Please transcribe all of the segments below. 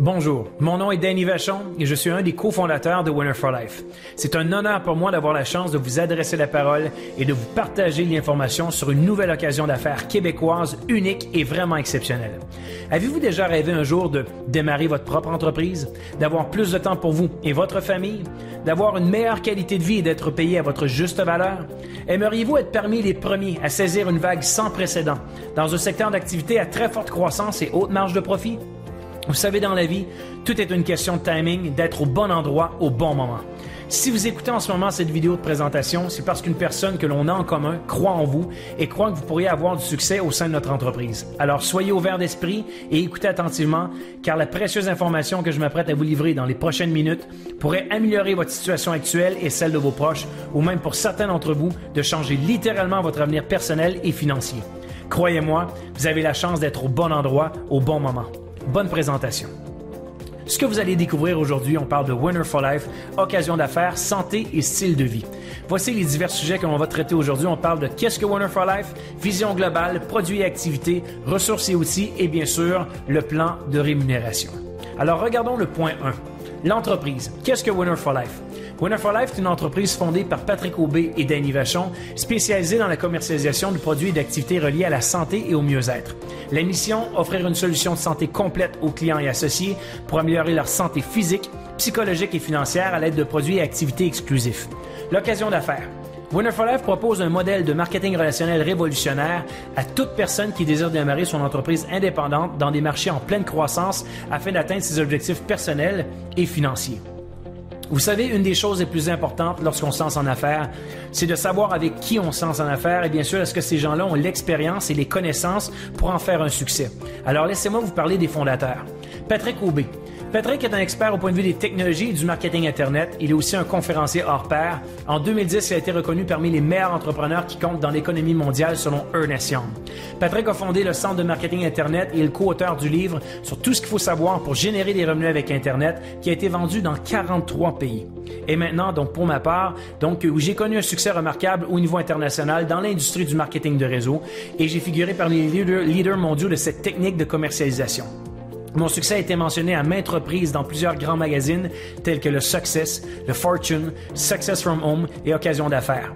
Bonjour, mon nom est Danny Vachon et je suis un des cofondateurs de Winner for Life. C'est un honneur pour moi d'avoir la chance de vous adresser la parole et de vous partager l'information sur une nouvelle occasion d'affaires québécoise unique et vraiment exceptionnelle. Avez-vous déjà rêvé un jour de démarrer votre propre entreprise, d'avoir plus de temps pour vous et votre famille, d'avoir une meilleure qualité de vie et d'être payé à votre juste valeur? Aimeriez-vous être parmi les premiers à saisir une vague sans précédent dans un secteur d'activité à très forte croissance et haute marge de profit? Vous savez, dans la vie, tout est une question de timing, d'être au bon endroit au bon moment. Si vous écoutez en ce moment cette vidéo de présentation, c'est parce qu'une personne que l'on a en commun croit en vous et croit que vous pourriez avoir du succès au sein de notre entreprise. Alors soyez ouverts d'esprit et écoutez attentivement, car la précieuse information que je m'apprête à vous livrer dans les prochaines minutes pourrait améliorer votre situation actuelle et celle de vos proches, ou même pour certains d'entre vous, de changer littéralement votre avenir personnel et financier. Croyez-moi, vous avez la chance d'être au bon endroit au bon moment. Bonne présentation. Ce que vous allez découvrir aujourd'hui, on parle de Winner for Life, occasion d'affaires, santé et style de vie. Voici les divers sujets que l'on va traiter aujourd'hui. On parle de qu'est-ce que Winner for Life, vision globale, produits et activités, ressources et outils et bien sûr, le plan de rémunération. Alors regardons le point 1. L'entreprise. Qu'est-ce que Winner for Life? Winner for Life est une entreprise fondée par Patrick Aubé et Danny Vachon, spécialisée dans la commercialisation de produits et d'activités reliés à la santé et au mieux-être. La mission, offrir une solution de santé complète aux clients et associés pour améliorer leur santé physique, psychologique et financière à l'aide de produits et activités exclusifs. L'occasion d'affaires. Winner for Life propose un modèle de marketing relationnel révolutionnaire à toute personne qui désire démarrer son entreprise indépendante dans des marchés en pleine croissance afin d'atteindre ses objectifs personnels et financiers. Vous savez, une des choses les plus importantes lorsqu'on se lance en affaires, c'est de savoir avec qui on se lance en affaires et bien sûr, est-ce que ces gens-là ont l'expérience et les connaissances pour en faire un succès. Alors, laissez-moi vous parler des fondateurs. Patrick Aubé. Patrick est un expert au point de vue des technologies et du marketing Internet. Il est aussi un conférencier hors pair. En 2010, il a été reconnu parmi les meilleurs entrepreneurs qui comptent dans l'économie mondiale selon Ernst Young. Patrick a fondé le Centre de marketing Internet et est le co-auteur du livre sur tout ce qu'il faut savoir pour générer des revenus avec Internet qui a été vendu dans 43 pays. Et maintenant, donc pour ma part, j'ai connu un succès remarquable au niveau international dans l'industrie du marketing de réseau et j'ai figuré parmi les leaders mondiaux de cette technique de commercialisation. Mon succès a été mentionné à maintes reprises dans plusieurs grands magazines tels que le Success, le Fortune, Success from Home et Occasion d'affaires.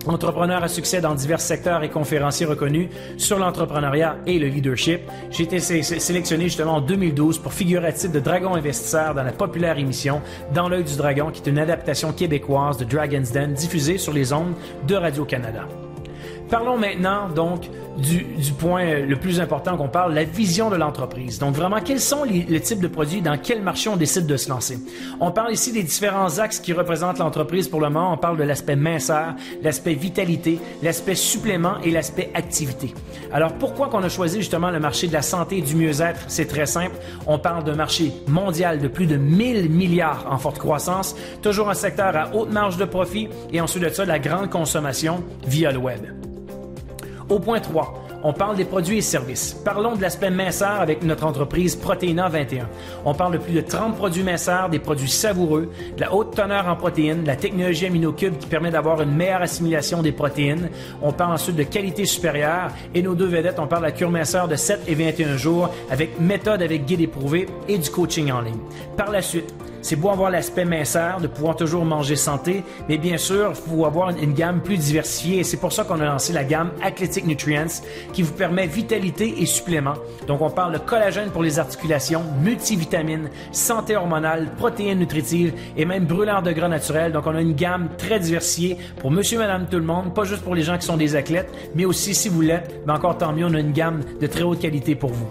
Entrepreneur à succès dans divers secteurs et conférencier reconnu sur l'entrepreneuriat et le leadership, j'ai été sélectionné justement en 2012 pour figurer à titre de Dragon Investisseur dans la populaire émission Dans l'œil du dragon, qui est une adaptation québécoise de Dragon's Den diffusée sur les ondes de Radio-Canada. Parlons maintenant donc du point le plus important qu'on parle, la vision de l'entreprise. Donc vraiment, quels sont les types de produits, dans quel marché on décide de se lancer? On parle ici des différents axes qui représentent l'entreprise pour le moment. On parle de l'aspect minceur, l'aspect vitalité, l'aspect supplément et l'aspect activité. Alors pourquoi qu'on a choisi justement le marché de la santé et du mieux-être? C'est très simple. On parle d'un marché mondial de plus de 1000 milliards en forte croissance, toujours un secteur à haute marge de profit et ensuite de ça, la grande consommation via le web. Au point 3, on parle des produits et services. Parlons de l'aspect minceur avec notre entreprise Protéina 21. On parle de plus de 30 produits minceurs, des produits savoureux, de la haute teneur en protéines, de la technologie AminoCube qui permet d'avoir une meilleure assimilation des protéines. On parle ensuite de qualité supérieure et nos deux vedettes, on parle de la cure minceur de 7 et 21 jours avec méthode avec guide éprouvé et du coaching en ligne. Par la suite, c'est beau avoir l'aspect minceur, de pouvoir toujours manger santé, mais bien sûr, il faut avoir une gamme plus diversifiée et c'est pour ça qu'on a lancé la gamme Athletic Nutrients qui vous permet vitalité et suppléments. Donc, on parle de collagène pour les articulations, multivitamines, santé hormonale, protéines nutritives et même brûleurs de gras naturels. Donc, on a une gamme très diversifiée pour monsieur, madame, tout le monde, pas juste pour les gens qui sont des athlètes, mais aussi, si vous l'êtes, mais encore tant mieux, on a une gamme de très haute qualité pour vous.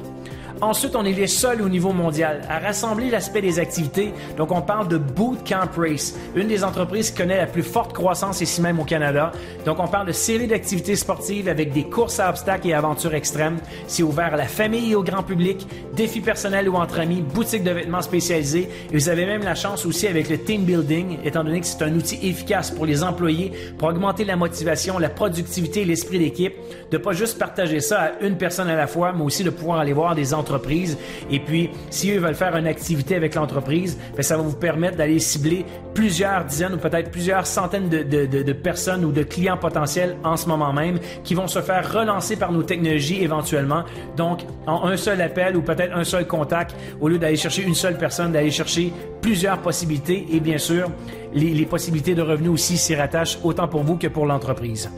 Ensuite, on est les seuls au niveau mondial à rassembler l'aspect des activités. Donc, on parle de Bootcamp Race, une des entreprises qui connaît la plus forte croissance ici même au Canada. Donc, on parle de séries d'activités sportives avec des courses à obstacles et aventures extrêmes. C'est ouvert à la famille et au grand public, défis personnels ou entre amis, boutique de vêtements spécialisés. Et vous avez même la chance aussi avec le team building, étant donné que c'est un outil efficace pour les employés, pour augmenter la motivation, la productivité et l'esprit d'équipe, de pas juste partager ça à une personne à la fois, mais aussi de pouvoir aller voir des entreprises l'entreprise. Et puis, si eux veulent faire une activité avec l'entreprise, bien, ça va vous permettre d'aller cibler plusieurs dizaines ou peut-être plusieurs centaines de personnes ou de clients potentiels en ce moment même qui vont se faire relancer par nos technologies éventuellement. Donc, en un seul appel ou peut-être un seul contact, au lieu d'aller chercher une seule personne, d'aller chercher plusieurs possibilités et bien sûr, les possibilités de revenus aussi s'y rattachent autant pour vous que pour l'entreprise.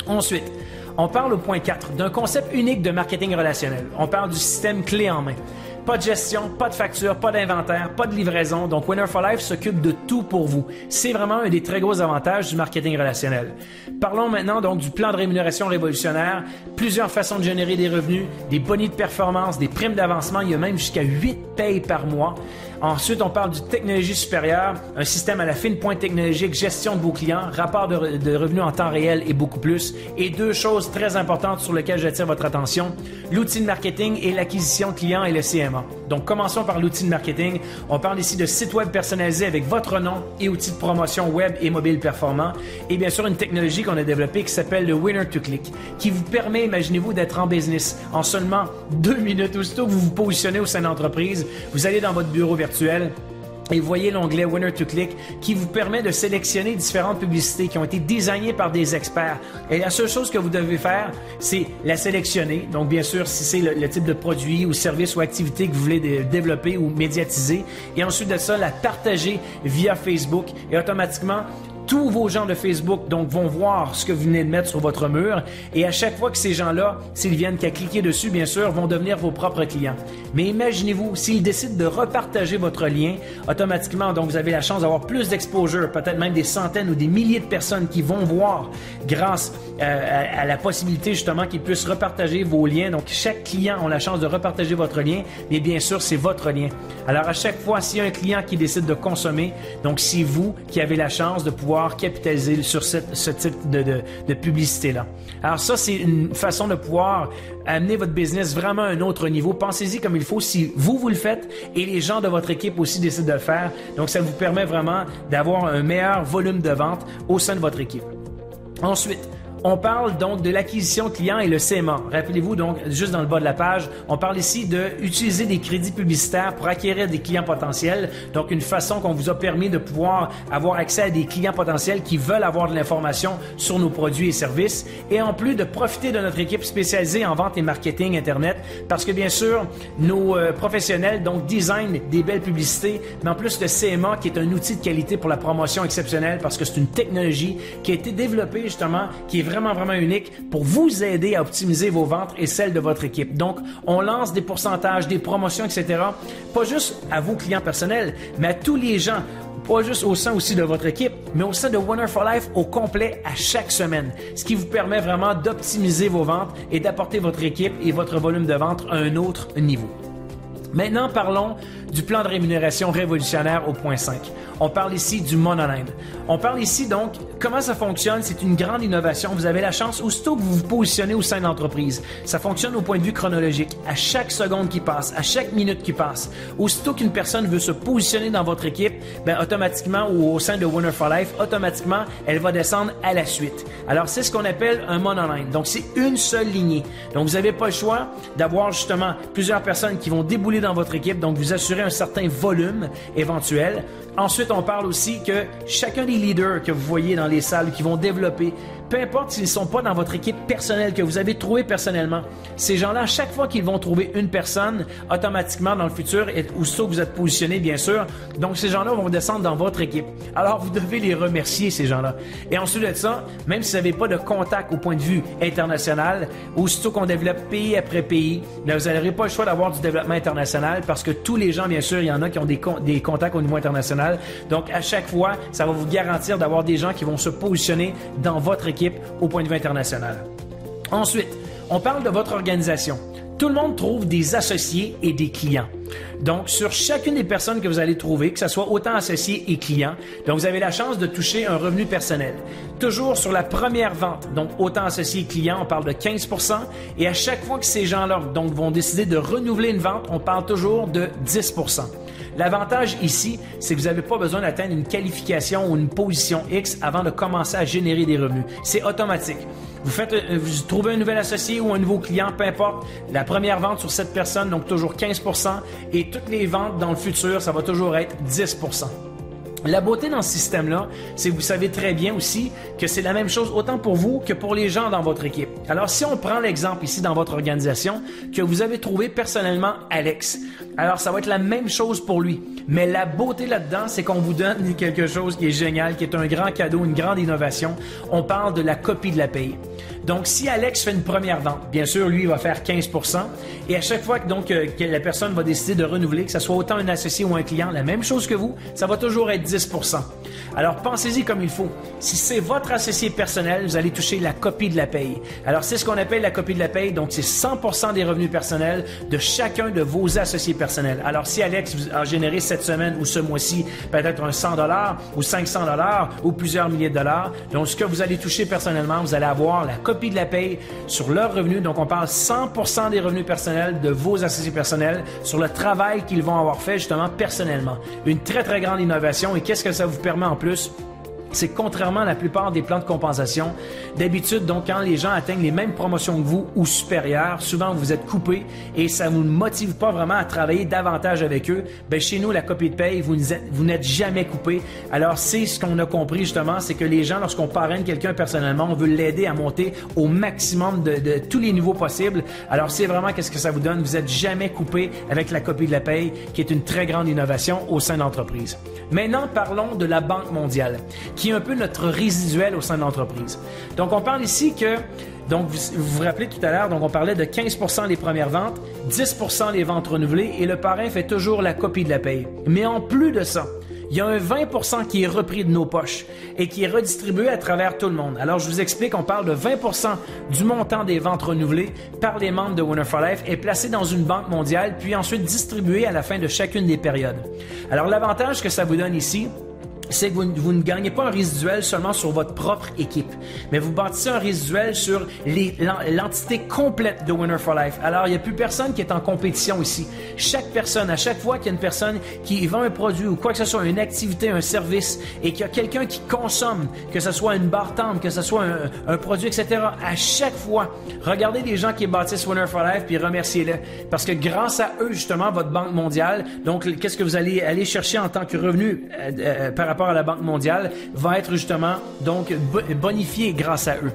Ensuite, on parle au point 4 d'un concept unique de marketing relationnel. On parle du système clé en main. Pas de gestion, pas de facture, pas d'inventaire, pas de livraison. Donc, Winner for Life s'occupe de tout pour vous. C'est vraiment un des très gros avantages du marketing relationnel. Parlons maintenant donc du plan de rémunération révolutionnaire. Plusieurs façons de générer des revenus, des bonus de performance, des primes d'avancement. Il y a même jusqu'à 8 payes par mois. Ensuite, on parle du technologie supérieure, un système à la fine pointe technologique, gestion de vos clients, rapport de revenus en temps réel et beaucoup plus. Et deux choses très importantes sur lesquelles j'attire votre attention, l'outil de marketing et l'acquisition de clients et le CMA. Donc, commençons par l'outil de marketing. On parle ici de site web personnalisé avec votre nom et outils de promotion web et mobile performants. Et bien sûr, une technologie qu'on a développée qui s'appelle le Winner to Click, qui vous permet, imaginez-vous, d'être en business en seulement 2 minutes. Aussitôt que vous vous positionnez au sein de l'entreprise, vous allez dans votre bureau virtuel et vous voyez l'onglet Winner to Click qui vous permet de sélectionner différentes publicités qui ont été designées par des experts. Et la seule chose que vous devez faire, c'est la sélectionner. Donc, bien sûr, si c'est le type de produit ou service ou activité que vous voulez développer ou médiatiser. Et ensuite de ça, la partager via Facebook et automatiquement, tous vos gens de Facebook donc vont voir ce que vous venez de mettre sur votre mur et à chaque fois que ces gens-là, s'ils viennent qu'à cliquer dessus, bien sûr, vont devenir vos propres clients. Mais imaginez-vous, s'ils décident de repartager votre lien, automatiquement, donc vous avez la chance d'avoir plus d'exposure, peut-être même des centaines ou des milliers de personnes qui vont voir grâce à la possibilité justement qu'ils puissent repartager vos liens. Donc chaque client a la chance de repartager votre lien, mais bien sûr, c'est votre lien. Alors à chaque fois, s'il y a un client qui décide de consommer, donc c'est vous qui avez la chance de pouvoir capitaliser sur ce type de publicité-là. Alors ça, c'est une façon de pouvoir amener votre business vraiment à un autre niveau. Pensez-y comme il faut si vous le faites et les gens de votre équipe aussi décident de le faire. Donc, ça vous permet vraiment d'avoir un meilleur volume de vente au sein de votre équipe. Ensuite, on parle donc de l'acquisition client et le CMA. Rappelez-vous donc, juste dans le bas de la page, on parle ici d'utiliser des crédits publicitaires pour acquérir des clients potentiels. Donc, une façon qu'on vous a permis de pouvoir avoir accès à des clients potentiels qui veulent avoir de l'information sur nos produits et services. Et en plus, de profiter de notre équipe spécialisée en vente et marketing Internet. Parce que bien sûr, nos professionnels donc designent des belles publicités, mais en plus le CMA qui est un outil de qualité pour la promotion exceptionnelle parce que c'est une technologie qui a été développée justement, qui est vraiment unique pour vous aider à optimiser vos ventes et celles de votre équipe. Donc, on lance des pourcentages, des promotions, etc. Pas juste à vos clients personnels, mais à tous les gens, pas juste au sein aussi de votre équipe, mais au sein de Winner for Life au complet à chaque semaine. Ce qui vous permet vraiment d'optimiser vos ventes et d'apporter votre équipe et votre volume de vente à un autre niveau. Maintenant, parlons du plan de rémunération révolutionnaire au point 5. On parle ici du Monoline. On parle ici donc comment ça fonctionne. C'est une grande innovation. Vous avez la chance, aussitôt que vous vous positionnez au sein de l'entreprise, ça fonctionne au point de vue chronologique. À chaque seconde qui passe, à chaque minute qui passe, aussitôt qu'une personne veut se positionner dans votre équipe, bien, automatiquement ou au sein de Winner for Life, automatiquement, elle va descendre à la suite. Alors, c'est ce qu'on appelle un Monoline. Donc, c'est une seule lignée. Donc, vous n'avez pas le choix d'avoir justement plusieurs personnes qui vont débouler dans votre équipe. Donc, vous assurez un certain volume éventuel. Ensuite, on parle aussi que chacun des leaders que vous voyez dans les salles qui vont développer, peu importe s'ils ne sont pas dans votre équipe personnelle que vous avez trouvé personnellement, ces gens-là, à chaque fois qu'ils vont trouver une personne, automatiquement dans le futur, et aussitôt que vous êtes positionné, bien sûr, donc ces gens-là vont descendre dans votre équipe. Alors, vous devez les remercier, ces gens-là. Et ensuite de ça, même si vous n'avez pas de contact au point de vue international, aussitôt qu'on développe pays après pays, là, vous n'aurez pas le choix d'avoir du développement international parce que tous les gens, bien sûr, il y en a qui ont des contacts au niveau international. Donc, à chaque fois, ça va vous garantir d'avoir des gens qui vont se positionner dans votre équipe au point de vue international. Ensuite, on parle de votre organisation. Tout le monde trouve des associés et des clients. Donc, sur chacune des personnes que vous allez trouver, que ce soit autant associés et clients, donc vous avez la chance de toucher un revenu personnel. Toujours sur la première vente, donc autant associés et clients, on parle de 15%. Et à chaque fois que ces gens-là donc, vont décider de renouveler une vente, on parle toujours de 10%. L'avantage ici, c'est que vous n'avez pas besoin d'atteindre une qualification ou une position X avant de commencer à générer des revenus. C'est automatique. Vous trouvez un nouvel associé ou un nouveau client, peu importe, la première vente sur cette personne, donc toujours 15%, et toutes les ventes dans le futur, ça va toujours être 10%. La beauté dans ce système-là, c'est que vous savez très bien aussi que c'est la même chose autant pour vous que pour les gens dans votre équipe. Alors, si on prend l'exemple ici dans votre organisation que vous avez trouvé personnellement Alex, alors ça va être la même chose pour lui. Mais la beauté là-dedans, c'est qu'on vous donne quelque chose qui est génial, qui est un grand cadeau, une grande innovation. On parle de la copie de la paye. Donc, si Alex fait une première vente, bien sûr, lui, il va faire 15%. Et à chaque fois que la personne va décider de renouveler, que ce soit autant un associé ou un client, la même chose que vous, ça va toujours être 10%. Alors, pensez-y comme il faut. Si c'est votre associé personnel, vous allez toucher la copie de la paye. Alors, c'est ce qu'on appelle la copie de la paye. Donc, c'est 100% des revenus personnels de chacun de vos associés personnels. Alors, si Alex a généré cette semaine ou ce mois-ci peut-être un $100 ou $500 ou plusieurs milliers de dollars, donc ce que vous allez toucher personnellement, vous allez avoir la copie de la paye sur leurs revenus. Donc, on parle 100% des revenus personnels de vos associés personnels sur le travail qu'ils vont avoir fait justement personnellement. Une très, très grande innovation. Et qu'est-ce que ça vous permet en plus? C'est que contrairement à la plupart des plans de compensation, d'habitude, donc quand les gens atteignent les mêmes promotions que vous ou supérieures, souvent vous êtes coupé et ça ne vous motive pas vraiment à travailler davantage avec eux. Bien, chez nous, la copie de paye, vous n'êtes jamais coupé. Alors, c'est ce qu'on a compris justement, c'est que les gens, lorsqu'on parraine quelqu'un personnellement, on veut l'aider à monter au maximum de tous les niveaux possibles. Alors, c'est vraiment qu'est-ce que ça vous donne. Vous n'êtes jamais coupé avec la copie de la paye, qui est une très grande innovation au sein de l'entreprise. Maintenant, parlons de la Banque mondiale, qui est un peu notre résiduel au sein de l'entreprise. Donc, on parle ici que, donc vous vous rappelez tout à l'heure, donc on parlait de 15% les premières ventes, 10% les ventes renouvelées et le parrain fait toujours la copie de la paye. Mais en plus de ça, il y a un 20% qui est repris de nos poches et qui est redistribué à travers tout le monde. Alors, je vous explique, on parle de 20% du montant des ventes renouvelées par les membres de Winner for Life est placé dans une banque mondiale, puis ensuite distribué à la fin de chacune des périodes. Alors, l'avantage que ça vous donne ici, c'est que vous ne gagnez pas un résiduel seulement sur votre propre équipe, mais vous bâtissez un résiduel sur l'entité complète de Winner for Life. Alors, il n'y a plus personne qui est en compétition ici. Chaque personne, à chaque fois qu'il y a une personne qui vend un produit ou quoi que ce soit, une activité, un service, et qu'il y a quelqu'un qui consomme, que ce soit une barre tendre, que ce soit un produit, etc., à chaque fois, regardez les gens qui bâtissent Winner for Life puis remerciez-les. Parce que grâce à eux, justement, votre Banque mondiale, donc qu'est-ce que vous allez aller chercher en tant que revenu par rapport à la Banque mondiale va être justement donc bonifié grâce à eux.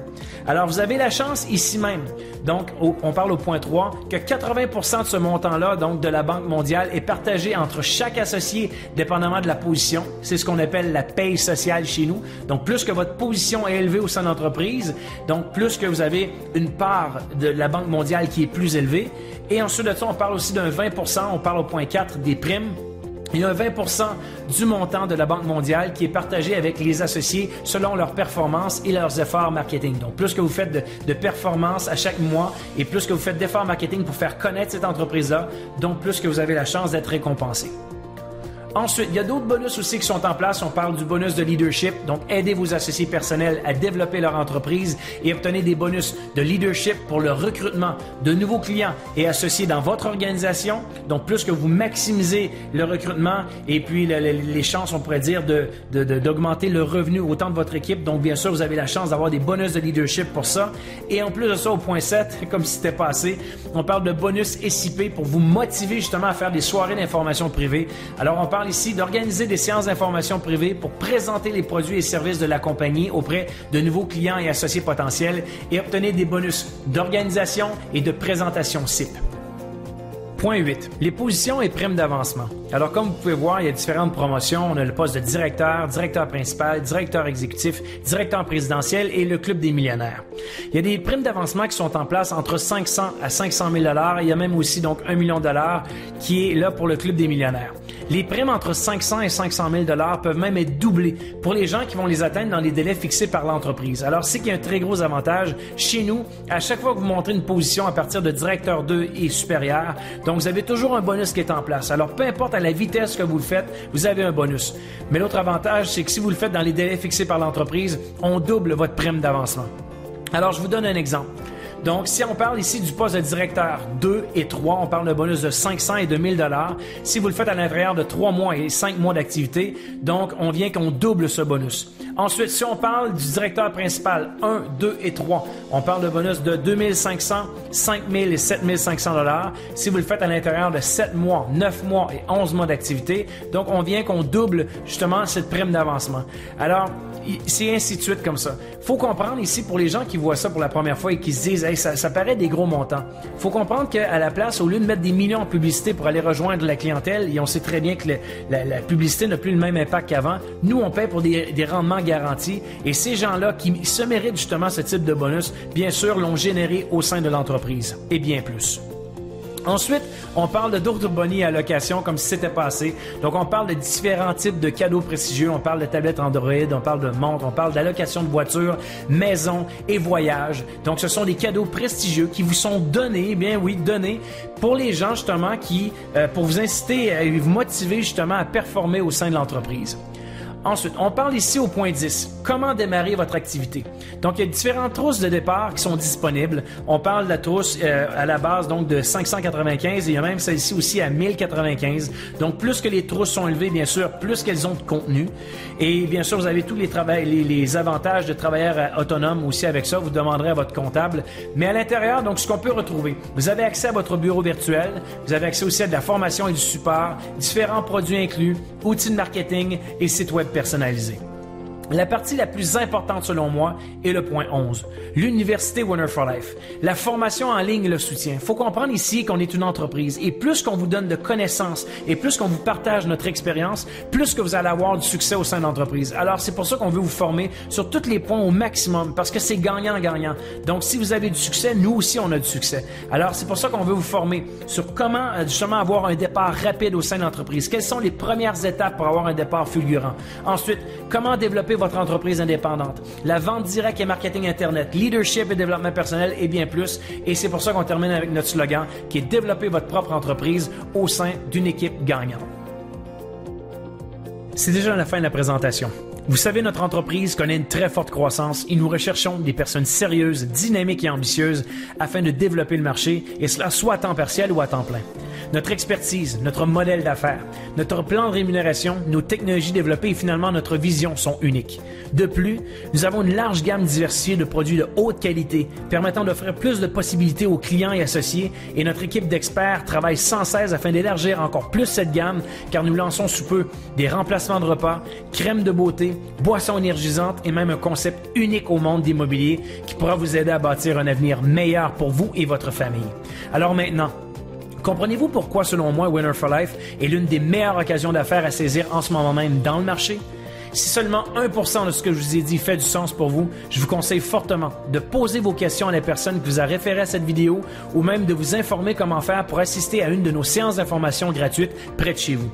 Alors, vous avez la chance ici même, donc on parle au point 3, que 80% de ce montant-là, donc de la Banque mondiale, est partagé entre chaque associé dépendamment de la position. C'est ce qu'on appelle la paye sociale chez nous. Donc, plus que votre position est élevée au sein de l'entreprise, donc plus que vous avez une part de la Banque mondiale qui est plus élevée. Et ensuite de ça, on parle aussi d'un 20%, on parle au point 4 des primes. Il y a un 20% du montant de la Banque mondiale qui est partagé avec les associés selon leurs performances et leurs efforts marketing. Donc, plus que vous faites de performances à chaque mois et plus que vous faites d'efforts marketing pour faire connaître cette entreprise-là, donc plus que vous avez la chance d'être récompensé. Ensuite, il y a d'autres bonus aussi qui sont en place. On parle du bonus de leadership, donc aider vos associés personnels à développer leur entreprise et obtenir des bonus de leadership pour le recrutement de nouveaux clients et associés dans votre organisation. Donc, plus que vous maximisez le recrutement et puis les chances, on pourrait dire, d'augmenter le revenu autant de votre équipe. Donc, bien sûr, vous avez la chance d'avoir des bonus de leadership pour ça. Et en plus de ça, au point 7, comme si c'était pas assez, on parle de bonus SIP pour vous motiver justement à faire des soirées d'information privée. Alors, on parle ici d'organiser des séances d'information privée pour présenter les produits et services de la compagnie auprès de nouveaux clients et associés potentiels et obtenir des bonus d'organisation et de présentation SIP. Point 8. Les positions et primes d'avancement. Alors, comme vous pouvez voir, il y a différentes promotions. On a le poste de directeur, directeur principal, directeur exécutif, directeur présidentiel et le club des millionnaires. Il y a des primes d'avancement qui sont en place entre 500 à 500 000 $. Il y a même aussi donc 1 million de dollars qui est là pour le club des millionnaires. Les primes entre 500 et 500 000 $ peuvent même être doublées pour les gens qui vont les atteindre dans les délais fixés par l'entreprise. Alors, c'est qu'il y a un très gros avantage. Chez nous, à chaque fois que vous montrez une position à partir de directeur 2 et supérieur, donc vous avez toujours un bonus qui est en place. Alors, peu importe à la vitesse que vous le faites, vous avez un bonus. Mais l'autre avantage, c'est que si vous le faites dans les délais fixés par l'entreprise, on double votre prime d'avancement. Alors, je vous donne un exemple. Donc, si on parle ici du poste de directeur 2 et 3, on parle d'un bonus de 500 et de 1000 $. Si vous le faites à l'intérieur de 3 mois et 5 mois d'activité, donc on vient qu'on double ce bonus. Ensuite, si on parle du directeur principal 1, 2 et 3, on parle de bonus de 2500, 5000 et 7500 $. Si vous le faites à l'intérieur de 7 mois, 9 mois et 11 mois d'activité, donc on vient qu'on double justement cette prime d'avancement. Alors, c'est ainsi de suite comme ça. Faut comprendre ici, pour les gens qui voient ça pour la première fois et qui se disent hey, ça paraît des gros montants. Faut comprendre qu'à la place, au lieu de mettre des millions en publicité pour aller rejoindre la clientèle, et on sait très bien que la publicité n'a plus le même impact qu'avant, nous, on paie pour des rendements garantis et ces gens-là qui se méritent justement ce type de bonus, bien sûr, l'ont généré au sein de l'entreprise et bien plus. Ensuite, on parle de d'autres boni à location comme si c'était passé. Donc, on parle de différents types de cadeaux prestigieux. On parle de tablettes Android, on parle de montres, on parle d'allocation de voitures, maisons et voyages. Donc, ce sont des cadeaux prestigieux qui vous sont donnés, bien oui, donnés pour les gens justement qui, pour vous inciter et vous motiver justement à performer au sein de l'entreprise. Ensuite, on parle ici au point 10. Comment démarrer votre activité? Donc, il y a différentes trousses de départ qui sont disponibles. On parle de la trousse à la base donc de 595 et il y a même celle-ci aussi à 1095. Donc, plus que les trousses sont élevées, bien sûr, plus qu'elles ont de contenu. Et bien sûr, vous avez tous les avantages de travailleurs autonomes aussi avec ça. Vous demanderez à votre comptable. Mais à l'intérieur, donc, ce qu'on peut retrouver, vous avez accès à votre bureau virtuel. Vous avez accès aussi à de la formation et du support, différents produits inclus, outils de marketing et sites web personnalisé. La partie la plus importante selon moi est le point 11, l'Université Winner for Life. La formation en ligne et le soutien. Il faut comprendre ici qu'on est une entreprise et plus qu'on vous donne de connaissances et plus qu'on vous partage notre expérience, plus que vous allez avoir du succès au sein de l'entreprise. Alors c'est pour ça qu'on veut vous former sur tous les points au maximum parce que c'est gagnant-gagnant. Donc si vous avez du succès, nous aussi on a du succès. Alors c'est pour ça qu'on veut vous former sur comment justement avoir un départ rapide au sein de l'entreprise. Quelles sont les premières étapes pour avoir un départ fulgurant? Ensuite, comment développer votre entreprise indépendante, la vente directe et marketing Internet, leadership et développement personnel et bien plus. Et c'est pour ça qu'on termine avec notre slogan qui est « Développer votre propre entreprise au sein d'une équipe gagnante ». C'est déjà la fin de la présentation. Vous savez, notre entreprise connaît une très forte croissance et nous recherchons des personnes sérieuses, dynamiques et ambitieuses afin de développer le marché, et cela soit à temps partiel ou à temps plein. Notre expertise, notre modèle d'affaires, notre plan de rémunération, nos technologies développées et finalement notre vision sont uniques. De plus, nous avons une large gamme diversifiée de produits de haute qualité permettant d'offrir plus de possibilités aux clients et associés, et notre équipe d'experts travaille sans cesse afin d'élargir encore plus cette gamme car nous lançons sous peu des remplacements de repas, crèmes de beauté, boissons énergisantes et même un concept unique au monde d'immobilier qui pourra vous aider à bâtir un avenir meilleur pour vous et votre famille. Alors maintenant, comprenez-vous pourquoi, selon moi, Winner for Life est l'une des meilleures occasions d'affaires à saisir en ce moment même dans le marché? Si seulement 1% de ce que je vous ai dit fait du sens pour vous, je vous conseille fortement de poser vos questions à la personne qui vous a référé à cette vidéo ou même de vous informer comment faire pour assister à une de nos séances d'information gratuites près de chez vous.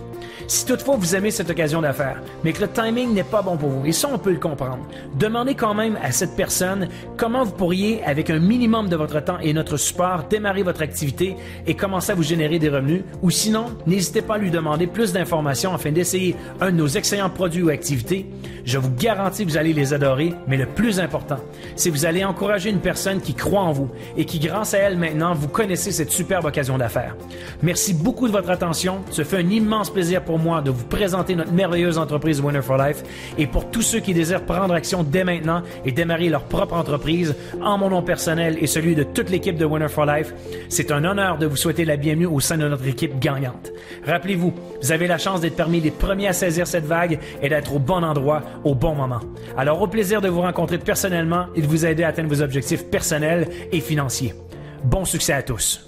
Si toutefois vous aimez cette occasion d'affaires, mais que le timing n'est pas bon pour vous, et ça on peut le comprendre, demandez quand même à cette personne comment vous pourriez, avec un minimum de votre temps et notre support, démarrer votre activité et commencer à vous générer des revenus, ou sinon, n'hésitez pas à lui demander plus d'informations afin d'essayer un de nos excellents produits ou activités. Je vous garantis que vous allez les adorer, mais le plus important, c'est que vous allez encourager une personne qui croit en vous et qui, grâce à elle maintenant, vous connaissez cette superbe occasion d'affaires. Merci beaucoup de votre attention. Ce fait un immense plaisir pour moi de vous présenter notre merveilleuse entreprise Winner for Life, et pour tous ceux qui désirent prendre action dès maintenant et démarrer leur propre entreprise, en mon nom personnel et celui de toute l'équipe de Winner for Life, c'est un honneur de vous souhaiter la bienvenue au sein de notre équipe gagnante. Rappelez-vous, vous avez la chance d'être parmi les premiers à saisir cette vague et d'être au bon endroit au bon moment. Alors au plaisir de vous rencontrer personnellement et de vous aider à atteindre vos objectifs personnels et financiers. Bon succès à tous!